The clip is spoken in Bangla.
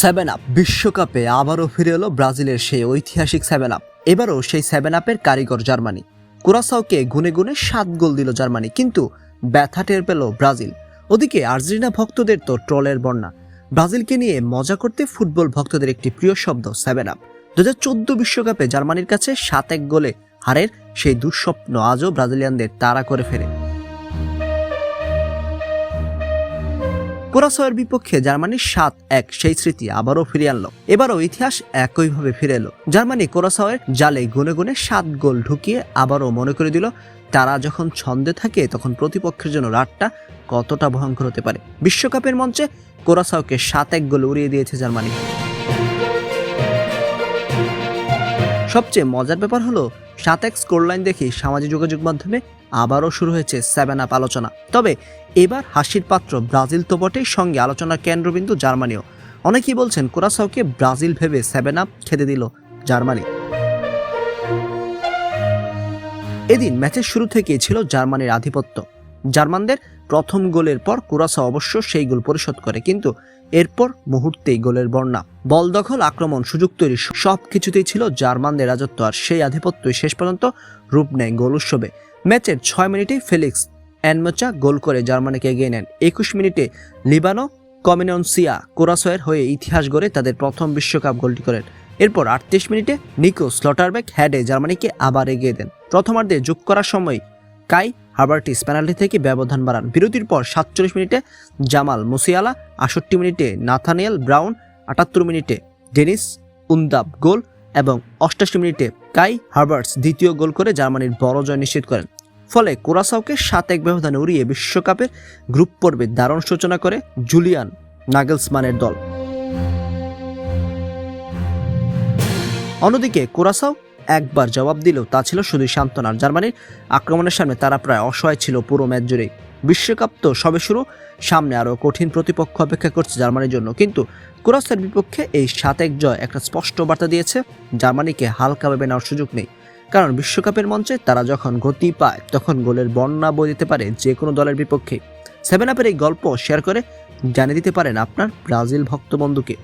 সেভেন আপ বিশ্বকাপে আবারও ফিরে এলো ব্রাজিলের সেই ঐতিহাসিক সেভেন আপ। এবারও সেই সেভেন আপের কারিগর জার্মানি। কুরাসাওকে গুনে গুনে 7 গোল দিল জার্মানি, কিন্তু ব্যথা টের পেল ব্রাজিল। ওদিকে আর্জেন্টিনা ভক্তদের তো ট্রলের বন্যা। ব্রাজিলকে নিয়ে মজা করতে ফুটবল ভক্তদের একটি প্রিয় শব্দ সেভেন আপ। 2014 বিশ্বকাপে জার্মানির কাছে 7-1 গোলে হারের সেই দুঃস্বপ্ন আজও ব্রাজিলিয়ানদের তাড়া করে ফেরে। কুরাসাওয়ের বিপক্ষে জার্মানির 7-1 সেই স্মৃতি আবারও ফিরিয়ে আনলো। এবারও ইতিহাস একইভাবে ফিরে এলো। জার্মানি কুরাসাওয়ের জালে গুনে গুনে 7 গোল ঢুকিয়ে আবারও মনে করে দিল তারা যখন ছন্দে থাকে তখন প্রতিপক্ষের জন্য রাতটা কতটা ভয়ঙ্কর হতে পারে। বিশ্বকাপের মঞ্চে কুরাসাওকে 7-1 গোলে উড়িয়ে দিয়েছে জার্মানি। সবচেয়ে মজার ব্যাপার হলো 7-1 স্কোরলাইন দেখে সামাজিক যোগাযোগ মাধ্যমে আবারও শুরু হয়েছে সেভেন আপ আলোচনা। তবে এবার হাসির পাত্র ব্রাজিল তো বটেই, সঙ্গে আলোচনার কেন্দ্রবিন্দু জার্মানিও। অনেকেই বলছেন কুরাসাওকে ব্রাজিল ভেবে সেভেন আপ খেতে দিল জার্মানি। এদিন ম্যাচের শুরু থেকেই ছিল জার্মানির আধিপত্য। জার্মানদের প্রথম গোলের পর কুরাসাও অবশ্য সেই গোল পরিশোধ করে, কিন্তু এরপর মুহূর্তেই গোলের বন্যা। বল দখল, আক্রমণ, সুযোগ তৈরি সবকিছুতেই ছিল জার্মানদের রাজত্ব, আর সেই আধিপত্যই শেষ পর্যন্ত রূপ নেয় গোল উৎসবে। ম্যাচের 6 মিনিটেই ফেলিক্স এনমোচা গোল করে জার্মানিকে এগিয়ে নেন। 21 মিনিটে লিবানো কমিনন্সিয়া কুরাসাওয়ের হয়ে ইতিহাস গড়ে তাদের প্রথম বিশ্বকাপ গোলটি করেন। এরপর 38 মিনিটে নিকো স্লটারবেক হেডে জার্মানিকে আবার এগিয়ে দেন। প্রথমার্ধে যোগ করার সময় কাই হাভার্টিস পেনাল্টি থেকে ব্যবধান বাড়ান। বিরতির পর 47 মিনিটে জামাল মুসিয়ালা, 68 মিনিটে নাথানিয়েল ব্রাউন, 78 মিনিটে ডেনিস উন্দাব গোল এবং 88 মিনিটে কাই হাভার্টস দ্বিতীয় গোল করে জার্মানির বড় জয় নিশ্চিত করেন। ফলে কুরাসাওকে 7-1 ব্যবধানে উড়িয়ে বিশ্বকাপের গ্রুপ পর্বে দারুণ সূচনা করে জুলিয়ান নাগেলসমানের দল। অন্যদিকে কুরাসাও একবার জবাব দিলেও তা ছিল শুধুই সান্ত্বনার। জার্মানির আক্রমণের সামনে তারা প্রায় অসহায় ছিল পুরো ম্যাচ জুড়েই। বিশ্বকাপ তো সবে শুরু, সামনে আরও কঠিন প্রতিপক্ষ অপেক্ষা করছে জার্মানির জন্য। কিন্তু কুরাসাওয়ের বিপক্ষে এই 7-1 জয় একটা স্পষ্ট বার্তা দিয়েছে, জার্মানিকে হালকা ভেবে নেওয়ার সুযোগ নেই। কারণ বিশ্বকাপের মঞ্চে তারা যখন গতি পায় তখন গোলের বন্যা বয়ে দিতে পারে যে কোনো দলের বিপক্ষে। সেভেন আপের এই গল্প শেয়ার করে জানিয়ে দিতে পারেন আপনার ব্রাজিল ভক্ত বন্ধুকে।